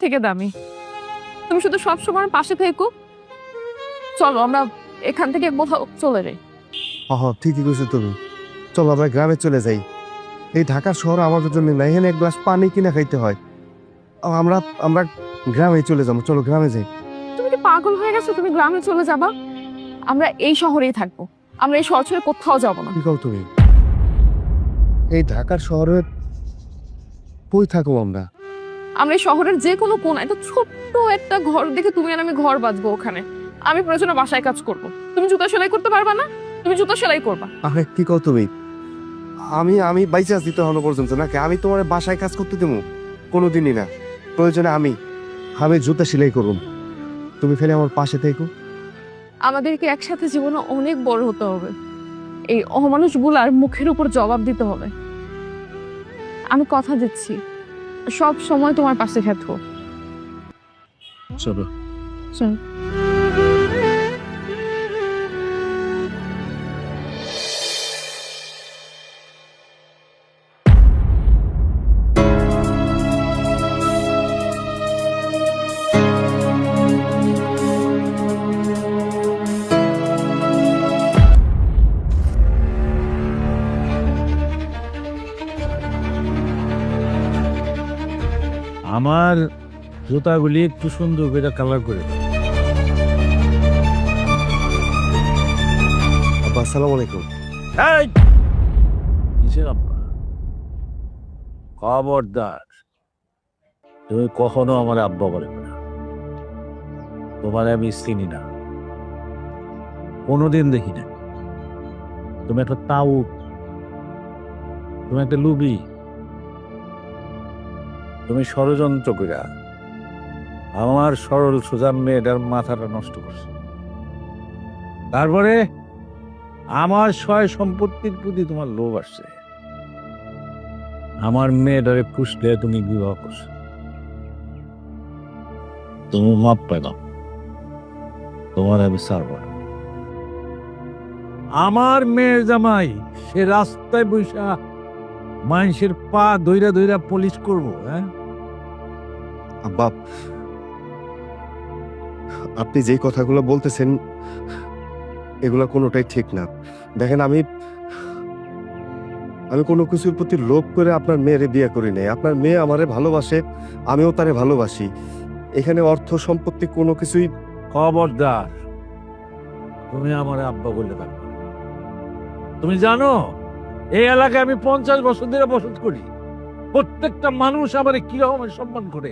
থেকে দামি। তুমি শুধু সবসময় পাশে থেকো। চলো আমরা এখান থেকে কোথাও চলে যাই। ঠিকই কইছো তুমি। চলো আমরা গ্রামে চলে যাই। এই ঢাকার শহর আমাদের জন্য না, এখানে এক গ্লাস পানি কিনে খাইতে হয়। আমরা আমরা গ্রামে চলে যাবো, চলো গ্রামে যাই। তুমি কি পাগল হয়ে গেছো? তুমি গ্রামে চলে যাবা? আমরা এই শহরেই থাকবো, আমরা এই শহর ছেড়ে কোথাও যাবো না। কি কও তুমি? এই ঢাকার শহরে কই থাকো আমরা? আমরা এই শহরের যে কোনো কোনায় একটা ছোট্ট একটা ঘর দেখে তুমি আর আমি ঘর বাঁধবো ওখানে। আমি প্রয়োজনে বাসায় কাজ করব। তুমি জুতা সেলাই করতে পারবা না? তুমি জুতা সেলাই করবা। আরে কি কও তুমি? আমি আমি বাইচে আছি তো এখনো পর্যন্ত নাকি? আমি তোমার বাসায় কাজ করতে দেবো? কোনোদিনই না। প্রয়োজনে আমি জুতা সেলাই করুম, তুমি ফেলে আমার পাশে থেকো। আমাদেরকে একসাথে জীবনে অনেক বড় হতে হবে। এই অমানুষগুলার মুখের উপর জবাব দিতে হবে। আমি কথা দিচ্ছি, সব সময় তোমার পাশে থাকবো। চলো। চল। আমার জুতাগুলি একটু সুন্দর করে কালার করে দাও। আব্বা আসসালামু আলাইকুম। এই! কিসের আব্বা? খবরদার, তুমি কখনো আমার আব্বা বলবে না। তোমার আমি চিনি না, কোনোদিন দেখি না। তুমি একটা তাও, তুমি একটা লুবি, তুমি ষড়যন্ত্র কইরা আমার সরল সোজা মেয়েটার মাথাটা নষ্ট করছো। তারপরে আমার সয় সম্পত্তির প্রতি তোমার লোভ আসছে। আমার মেয়েটারে পুষলে তুমি বিবাহ করছো। তুমি মাপ পেলাম, তোমার আমি ছাড়ব না। আমার মেয়ের জামাই সে রাস্তায় বৈশা মানুষের পা দইরা দইরা পলিশ করবো? হ্যাঁ, আব্বা আপনি যেই কথাগুলো বলতেছেন এগুলা কোনোটাই ঠিক না। দেখেন আমি কোনো কিছুর প্রতি লোভ করে আপনার মেয়েরে বিয়ে করি নাই। আপনার মেয়ে আমারে ভালোবাসে, আমিও তারে ভালোবাসি। এখানে অর্থ সম্পত্তি কোনো কিছুই। খবরদার, তুমি আমার আব্বা বললে থাকবে। তুমি জানো এই এলাকায় আমি 50 বছর ধরে বসত করি। প্রত্যেকটা মানুষ আমার কিরকম সম্মান করে।